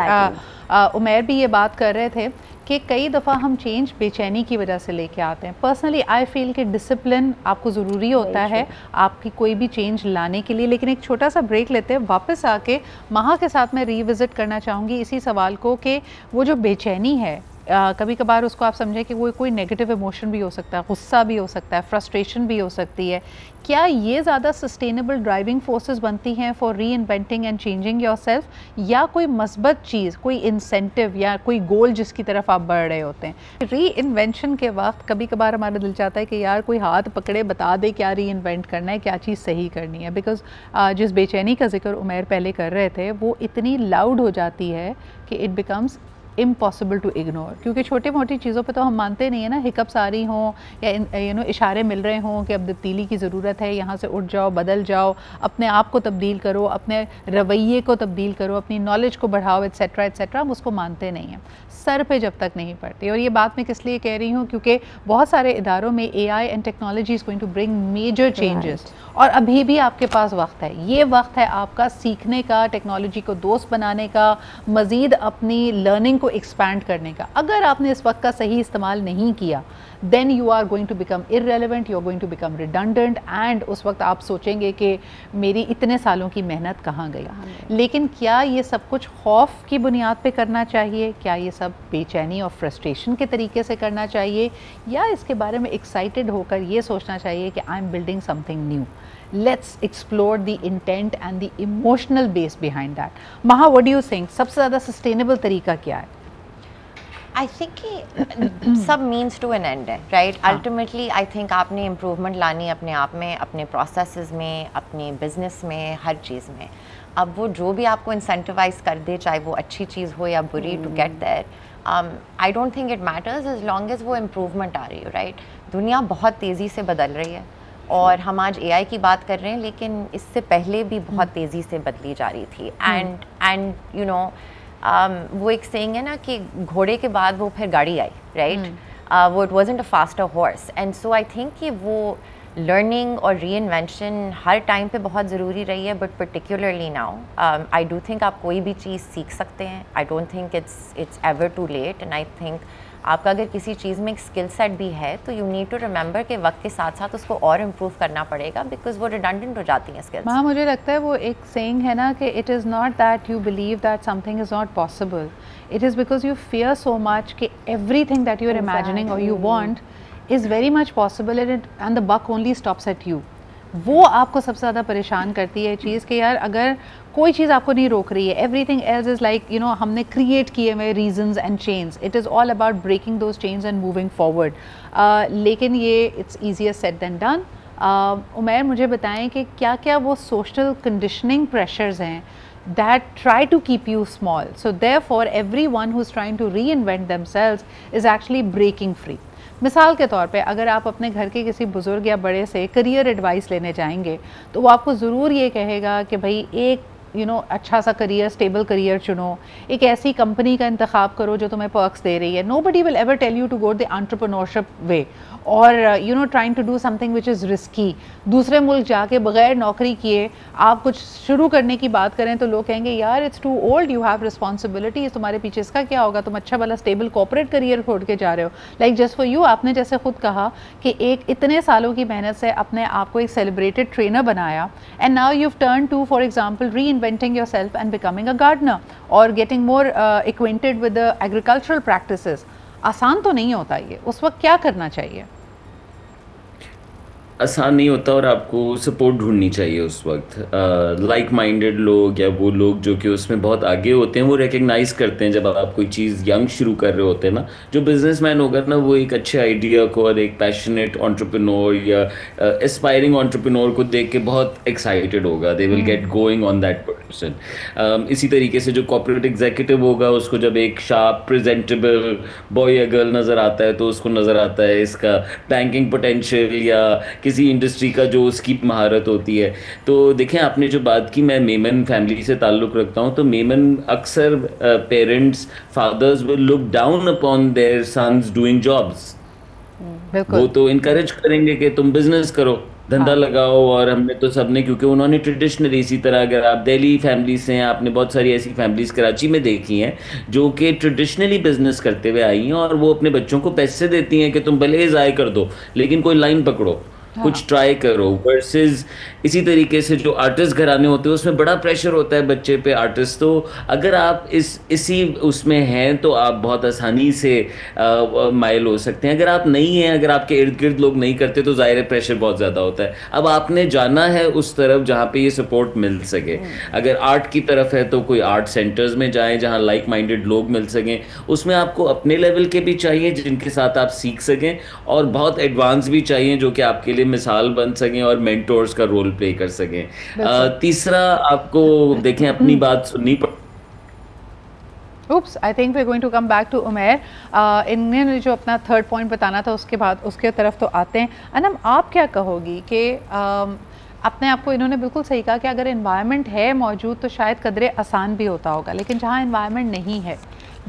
उमैर भी ये बात कर रहे थे कि कई दफ़ा हम चेंज बेचैनी की वजह से लेके आते हैं। पर्सनली आई फील कि डिसिप्लिन आपको ज़रूरी होता है आपकी कोई भी चेंज लाने के लिए। लेकिन एक छोटा सा ब्रेक लेते हैं, वापस आके महा के साथ मैं रिविज़िट करना चाहूँगी इसी सवाल को कि वो जो बेचैनी है, कभी कभार उसको आप समझें कि वो कोई नेगेटिव इमोशन भी हो सकता है, गुस्सा भी हो सकता है, फ्रस्ट्रेशन भी हो सकती है, क्या ये ज़्यादा सस्टेनेबल ड्राइविंग फोर्सेस बनती हैं फॉर री इन्वेंटिंग एंड चेंजिंग योरसेल्फ, या कोई मस्बत चीज़, कोई इंसेंटिव या कोई गोल जिसकी तरफ आप बढ़ रहे होते हैं? री इन्वेंशन के वक्त कभी कभार हमारा दिल चाहता है कि यार कोई हाथ पकड़े, बता दे क्या री इन्वेंट करना है, क्या चीज़ सही करनी है। बिकॉज जिस बेचैनी का जिक्र उमैर पहले कर रहे थे, वो इतनी लाउड हो जाती है कि it becomes impossible to ignore, क्योंकि छोटी मोटी चीज़ों पे तो हम मानते नहीं है ना, हिकअप्स आ रही हों या इशारे मिल रहे हों कि अब तब्दीली की ज़रूरत है, यहाँ से उठ जाओ, बदल जाओ, अपने आप को तब्दील करो, अपने रवैये को तब्दील करो, अपनी नॉलेज को बढ़ाओ, एट्सेट्रा एट्सेट्रा, हम उसको मानते नहीं हैं, सर पे जब तक नहीं पड़ती। और ये बात मैं किस लिए कह रही हूँ, क्योंकि बहुत सारे इदारों में AI and technology is going to bring major changes, और अभी भी आपके पास वक्त है, ये वक्त है आपका सीखने का, टेक्नोलॉजी को दोस्त बनाने का, मज़ीद अपनी लर्निंग को एक्सपैंड करने का। अगर आपने इस वक्त का सही इस्तेमाल नहीं किया, then you are going to become irrelevant, you are going to become redundant, and उस वक्त आप सोचेंगे कि मेरी इतने सालों की मेहनत कहाँ गई। लेकिन क्या ये सब कुछ खौफ की बुनियाद पे करना चाहिए? क्या ये सब बेचैनी और फ्रस्ट्रेशन के तरीके से करना चाहिए, या इसके बारे में एक्साइटेड होकर ये सोचना चाहिए कि I am building something new? Let's explore the intent and the emotional base behind that. Maha, what do you think? सबसे ज़्यादा sustainable तरीका क्या है? I think कि सब मीन्स टू एन एंड है, राइट? अल्टीमेटली आई थिंक आपने improvement लानी अपने आप में, अपने प्रोसेसेस में, अपने बिजनेस में, हर चीज़ में। अब वो जो भी आपको इंसेंटिवाइज कर दे, चाहे वो अच्छी चीज़ हो या बुरी, to get there, I don't think it matters as long as वो इम्प्रूवमेंट आ रही हो, राइट? दुनिया बहुत तेज़ी से बदल रही है, और हम आज AI की बात कर रहे हैं, लेकिन इससे पहले भी बहुत तेज़ी से बदली जा रही थी। एंड यू नो वो एक सेइंग है ना कि घोड़े के बाद वो फिर गाड़ी आई, राइट? वो it wasn't a faster horse, and so I think कि वो लर्निंग और री इन्वेंशन हर टाइम पे बहुत ज़रूरी रही है, but particularly now I do think आप कोई भी चीज़ सीख सकते हैं। I don't think it's ever too late, and I think आपका अगर किसी चीज़ में एक स्किल सेट भी है तो यू नीड टू रिमेंबर कि वक्त के साथ साथ उसको और इम्प्रूव करना पड़ेगा, बिकॉज वो रिडंडेंट हो जाती हैं स्किल्स। हाँ, मुझे लगता है वो एक सेइंग है ना कि it is not that you believe that something is not possible, it is because you fear so much कि everything that you are imagining और you want is very much possible, and the buck only stops at you. वो आपको सबसे ज़्यादा परेशान करती है चीज़ कि यार अगर कोई चीज़ आपको नहीं रोक रही है, everything else is like you know हमने क्रिएट किए हुए reasons and chains, it is all about breaking those chains and moving forward. लेकिन ये it's easier said than done. Umair, मुझे बताएं कि क्या क्या वो सोशल कंडीशनिंग प्रेशर्स हैं that try to keep you small, so therefore everyone who's trying to reinvent themselves is actually breaking free. मिसाल के तौर पे अगर आप अपने घर के किसी बुज़ुर्ग या बड़े से करियर एडवाइस लेने जाएंगे तो वो आपको ज़रूर ये कहेगा कि भाई एक अच्छा सा करियर, स्टेबल करियर चुनो, एक ऐसी कंपनी का इंतखाब करो जो तुम्हें पर्क्स दे रही है। Nobody will ever tell you to go the entrepreneurship way और trying to do something which is risky. दूसरे मुल्क जाके बगैर नौकरी किए आप कुछ शुरू करने की बात करें तो लोग कहेंगे यार it's too old, you have responsibilities, तुम्हारे पीछे इसका क्या होगा, तुम अच्छा वाला स्टेबल कॉर्पोरेट करियर छोड़ के जा रहे हो। लाइक जस्ट फॉर यू, आपने जैसे खुद कहा कि एक इतने सालों की मेहनत से अपने आप को एक सेलिब्रेटेड ट्रेनर बनाया, and now you turn to for example reinventing yourself and becoming a gardener or getting more acquainted with the agricultural practices. आसान तो नहीं होता ये, उस वक्त क्या करना चाहिए? आसान नहीं होता और आपको सपोर्ट ढूंढनी चाहिए उस वक्त। लाइक माइंडेड लोग या वो लोग जो कि उसमें बहुत आगे होते हैं वो रिकग्नाइज करते हैं जब आप कोई चीज़ यंग शुरू कर रहे होते हैं ना। जो बिजनेसमैन होगा ना वो एक अच्छे आइडिया को और एक पैशनेट एंटरप्रेन्योर या एस्पायरिंग एंटरप्रेन्योर को देख के बहुत एक्साइटेड होगा, they will get going on that person. इसी तरीके से जो कॉर्पोरेट एग्जीक्यूटिव होगा उसको जब एक शार्प प्रेजेंटेबल बॉय या गर्ल नज़र आता है तो उसको नज़र आता है इसका बैंकिंग पोटेंशियल या किसी इंडस्ट्री का जो उसकी महारत होती है। तो देखें आपने जो बात की, मैं मेमन फैमिली से ताल्लुक़ रखता हूँ, तो मेमन अक्सर parents fathers will look down upon their sons doing jobs. वो तो इनकरेज करेंगे कि तुम बिजनेस करो, धंधा लगाओ। और हमने तो सबने, क्योंकि उन्होंने ट्रेडिशनली, इसी तरह अगर आप दिल्ली फैमिली से हैं, आपने बहुत सारी ऐसी फैमिलीज कराची में देखी हैं जो कि ट्रेडिशनली बिजनेस करते हुए आई हैं और वो अपने बच्चों को पैसे देती हैं कि तुम भले ज़ाय कर दो लेकिन कोई लाइन पकड़ो, कुछ ट्राई करो। वर्सेस इसी तरीके से जो आर्टिस्ट घराने होते हैं उसमें बड़ा प्रेशर होता है बच्चे पे, आर्टिस्ट। तो अगर आप इसी उसमें हैं तो आप बहुत आसानी से माइल हो सकते हैं। अगर आप नहीं हैं, अगर आपके इर्द गिर्द लोग नहीं करते तो ज़ाहिर है प्रेशर बहुत ज़्यादा होता है। अब आपने जाना है उस तरफ जहाँ पे ये सपोर्ट मिल सके। अगर आर्ट की तरफ है तो कोई आर्ट सेंटर्स में जाएँ जहाँ लाइक माइंडेड लोग मिल सकें। उसमें आपको अपने लेवल के भी चाहिए जिनके साथ आप सीख सकें और बहुत एडवांस भी चाहिए जो कि आपके लिए मिसाल बन सकें और मेंटोर्स का रोल प्ले कर सकें। तीसरा, आपको देखें अपनी बात सुननी Oops, I think we're going to come back to Umair. इन्होंने जो अपना थर्ड पॉइंट बताना था उसके बाद उसके तरफ तो आते हैं। अनम, आप क्या कहोगी कि अपने आप को, इन्होंने बिल्कुल सही कहा कि अगर एनवायरनमेंट है मौजूद तो शायद कदरे आसान भी होता होगा, लेकिन जहाँ एनवायरनमेंट नहीं है,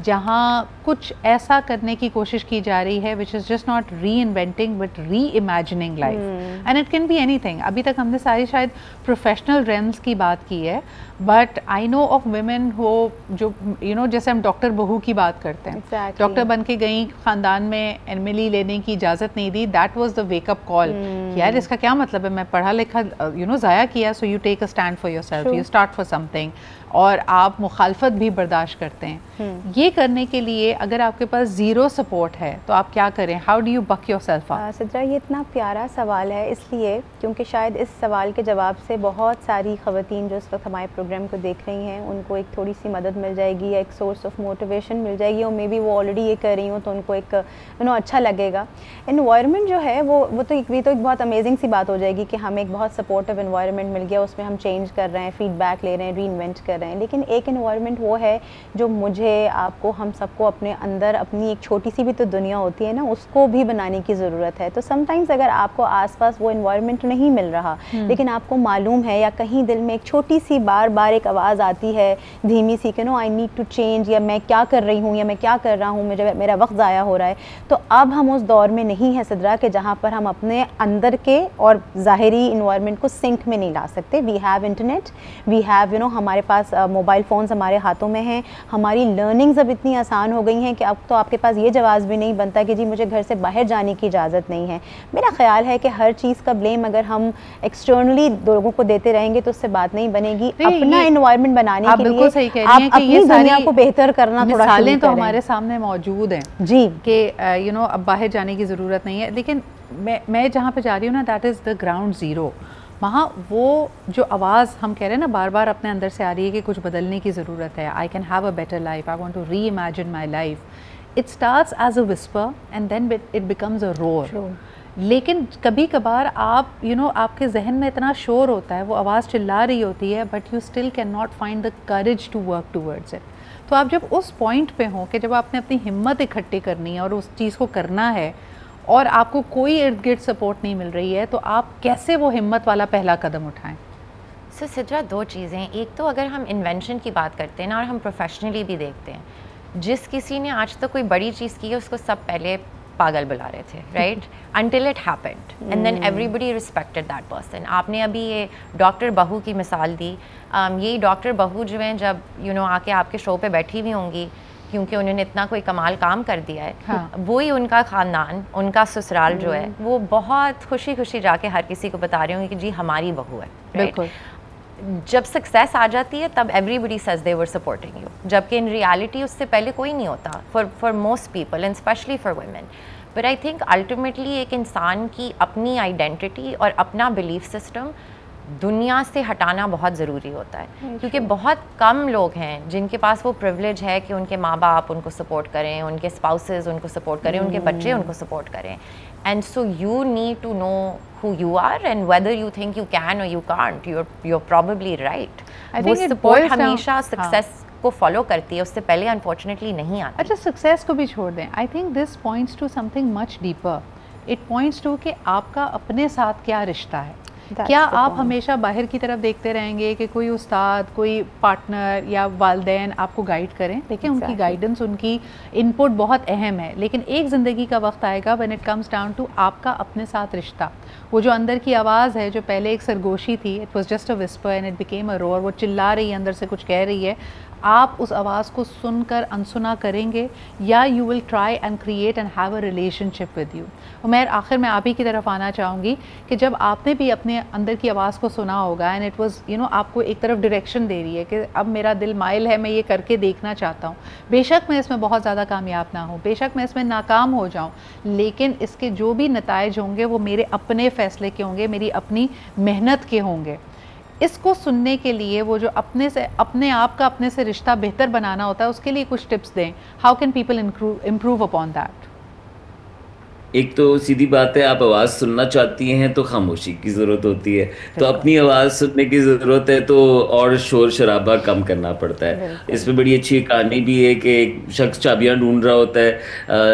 जहाँ कुछ ऐसा करने की कोशिश की जा रही है विच इज़ जस्ट नॉट री इन्वेंटिंग बट री imagining life, and it can be anything. अभी तक हमने सारी शायद प्रोफेशनल रेम्स की बात की है, but I know of women हो जो जैसे हम डॉक्टर बहू की बात करते हैं, डॉक्टर बन के गई, ख़ानदान में एमएलई लेने की इजाज़त नहीं दी, that was the wake up call. यार इसका क्या मतलब है, मैं पढ़ा लिखा ज़ाया किया, so you take a stand for yourself, you start for something, और आप मुखालफत भी बर्दाश्त करते हैं। ये करने के लिए अगर आपके पास ज़ीरो सपोर्ट है तो आप क्या करें? How do you buck yourself up? Sidra, ये इतना प्यारा सवाल है इसलिए क्योंकि शायद इस सवाल के जवाब से बहुत सारी ख़वातीन जो इस वक्त हमारे प्रोग्राम को देख रही हैं उनको एक थोड़ी सी मदद मिल जाएगी या एक सोर्स ऑफ मोटिवेशन मिल जाएगी, और मे बी वो ऑलरेडी ये कर रही हूँ तो उनको एक अच्छा लगेगा। एनवायरनमेंट जो है वो तो एक बहुत अमेजिंग सी बात हो जाएगी कि हमें एक बहुत सपोर्टिव एनवायरनमेंट मिल गया, उसमें हम चेंज कर रहे हैं, फीडबैक ले रहे हैं, री इन्वेंट कर रहे हैं। लेकिन एक एनवायरनमेंट वो है जो मुझे, आपको, हम सबको अपने अंदर अपनी एक छोटी सी भी तो दुनिया होती है ना, उसको भी बनाने की ज़रूरत है। तो समटाइम्स अगर आपको आसपास वो एनवायरनमेंट नहीं मिल रहा लेकिन आपको मालूम है या कहीं दिल में एक छोटी सी बार बार एक आवाज़ आती है धीमी सी कि no I need to change, या मैं क्या कर रही हूँ या मैं क्या कर रहा हूँ, मेरा वक्त ज़ाया हो रहा है, तो अब हम उस दौर में नहीं है सिद्रा के जहाँ पर हम अपने अंदर के और ज़ाहिरी इन्वायरमेंट को सिंक में नहीं ला सकते। We have internet, we have हमारे पास मोबाइल फ़ोन्स हमारे हाथों में हैं, हमारी लर्निंग्स अब इतनी आसान हो गई हैं कि अब तो आपके पास ये जवाब भी नहीं बनता कि जी मुझे घर से बाहर जाने की इजाज़त नहीं है। मेरा ख्याल है कि हर चीज़ का ब्लेम अगर हम एक्सटर्नली लोगों को देते रहेंगे तो उससे बात नहीं बनेगी। अपना एनवायरनमेंट बनाने के लिए सही कह रही हैं कि अपनी दुनिया को बेहतर करना थोड़ा मिसालें तो हमारे सामने मौजूद हैं जी कि अब बाहर जाने की ज़रूरत नहीं है। लेकिन मैं जहाँ पे जा रही हूँ ना, that is the ground zero. वहाँ वो जो आवाज़ हम कह रहे हैं ना बार बार अपने अंदर से आ रही है कि कुछ बदलने की ज़रूरत है, I can have a better life, I want to reimagine my life, it starts as a whisper and then it becomes a roar. लेकिन कभी कभार आप आपके जहन में इतना शोर होता है, वो आवाज़ चिल्ला रही होती है, but you still can not find the courage to work towards it. तो आप जब उस पॉइंट पे हो कि जब आपने अपनी हिम्मत इकट्ठी करनी है और उस चीज़ को करना है और आपको कोई इर्द गिर्द सपोर्ट नहीं मिल रही है, तो आप कैसे वो हिम्मत वाला पहला कदम उठाएं? सो सिद्रा, दो चीज़ें। एक तो अगर हम इन्वेंशन की बात करते हैं ना, और हम प्रोफेशनली भी देखते हैं, जिस किसी ने आज तक कोई बड़ी चीज़ की है उसको सब पहले पागल बुला रहे थे, right, until it happened and then everybody respected that person. आपने अभी ये डॉक्टर बहू की मिसाल दी। यही डॉक्टर बहू जो हैं जब आके आपके शो पे बैठी हुई होंगी क्योंकि उन्होंने इतना कोई कमाल काम कर दिया है, हाँ। वही उनका ख़ानदान, उनका ससुराल जो है वो बहुत खुशी खुशी जाके हर किसी को बता रहे होंगे कि जी हमारी बहू है, राइट। जब सक्सेस आ जाती है तब everybody says they were supporting you, जबकि इन रियलिटी उससे पहले कोई नहीं होता for most people and specially for women. But I think ultimately एक इंसान की अपनी आइडेंटिटी और अपना बिलीफ सिस्टम दुनिया से हटाना बहुत ज़रूरी होता है, क्योंकि बहुत कम लोग हैं जिनके पास वो प्रिविलेज है कि उनके माँ बाप उनको सपोर्ट करें, उनके स्पाउसेस उनको सपोर्ट करें, उनके बच्चे उनको सपोर्ट करें. And so you need to know who you are and whether you think you can or you can't. You're probably right. I वो think it support boils down- हमेशा सक्सेस को follow करती है, उससे पहले अनफॉर्चुनेटली नहीं आती. अच्छा, सक्सेस को भी छोड़ दें. I think this points to something much deeper. It points to कि आपका अपने साथ क्या रिश्ता है. क्या आप हमेशा बाहर की तरफ देखते रहेंगे कि कोई उस्ताद, कोई पार्टनर या वालदैन आपको गाइड करें? देखिए, उनकी गाइडेंस, उनकी इनपुट बहुत अहम है, लेकिन एक ज़िंदगी का वक्त आएगा when it comes down to आपका अपने साथ रिश्ता. वो जो अंदर की आवाज़ है, जो पहले एक सरगोशी थी, it was just a whisper and it became a roar, वो चिल्ला रही है, अंदर से कुछ कह रही है. आप उस आवाज़ को सुनकर अनसुना करेंगे या you will try and create and have a relationship with you. Umair, आखिर में आप ही की तरफ आना चाहूँगी कि जब आपने भी अपने अंदर की आवाज़ को सुना होगा एंड इट वाज आपको एक तरफ डायरेक्शन दे रही है कि अब मेरा दिल माइल है, मैं ये करके देखना चाहता हूँ, बेशक मैं इसमें बहुत ज़्यादा कामयाब ना हूँ, बेशक मैं इसमें नाकाम हो जाऊँ, लेकिन इसके जो भी नताइज होंगे वो मेरे अपने फ़ैसले के होंगे, मेरी अपनी मेहनत के होंगे. इसको सुनने के लिए वो जो अपने आप का अपने से रिश्ता बेहतर बनाना होता है, उसके लिए कुछ टिप्स दें. How can people improve upon that? एक तो सीधी बात है, आप आवाज़ सुनना चाहती हैं तो खामोशी की ज़रूरत होती है, तो अपनी आवाज़ सुनने की ज़रूरत है, तो और शोर शराबा कम करना पड़ता है. इसमें बड़ी अच्छी कहानी भी है कि एक शख्स चाबियां ढूंढ रहा होता है,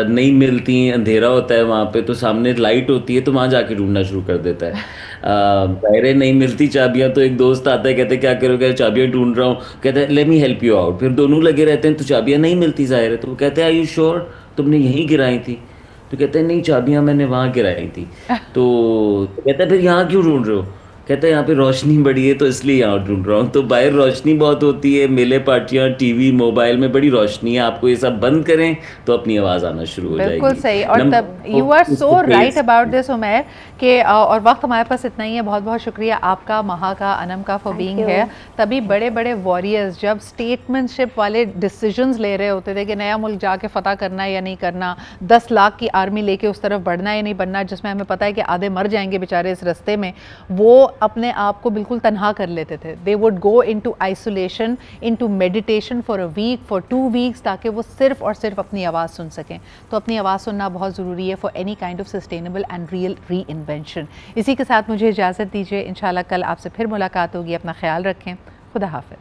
नहीं मिलती, अंधेरा होता है वहाँ पे, तो सामने लाइट होती है तो वहाँ जाके ढूंढना शुरू कर देता है. बाहर नहीं मिलती चाबियां, तो एक दोस्त आता है, कहते क्या करोगे? चाबियां ढूंढ रहा हूँ. कहता है let me help you out. फिर दोनों लगे रहते हैं, तो चाबियां नहीं मिलती ज़ाहिर है, तो वो कहते हैं आर यू श्योर, तुमने यहीं गिराई थी? तो कहते हैं नहीं, चाबियां मैंने वहाँ गिराई थी. तो कहता है फिर यहाँ क्यों ढूंढ रहे हो? कहता है यहाँ पे रोशनी बड़ी है तो इसलिए यहाँ ढूंढ रहा हूँ. तो बाहर रोशनी बहुत होती है, मेले पार्टियाँ, टीवी, मोबाइल में बड़ी रोशनी है. आपको ये सब बंद करें तो अपनी आवाज़ आना शुरू हो जाएगी. बिल्कुल सही. और तब you are so right about this Umair कि और वक्त हमारे पास इतना ही है. बहुत बहुत शुक्रिया आपका, महा का, अनम का फॉर बीइंग हियर. तभी बड़े बड़े वॉरियर्स जब स्टेटमेंटशिप वाले डिसीजंस ले रहे होते थे कि नया मुल्क जाके फतह करना है या नहीं करना, 10 लाख की आर्मी लेके उस तरफ बढ़ना है या नहीं बढ़ना, जिसमें हमें पता है कि आधे मर जाएंगे बेचारे इस रास्ते में, वो अपने आप को बिल्कुल तन्हा कर लेते थे. They would go into isolation, into meditation for a week, for 2 weeks, ताकि वो सिर्फ और सिर्फ अपनी आवाज़ सुन सकें. तो अपनी आवाज़ सुनना बहुत ज़रूरी है for any kind of sustainable and real री इन्वेंशन. इसी के साथ मुझे इजाज़त दीजिए. इंशाल्लाह कल आपसे फिर मुलाकात होगी. अपना ख्याल रखें. खुदा हाफ़िज़.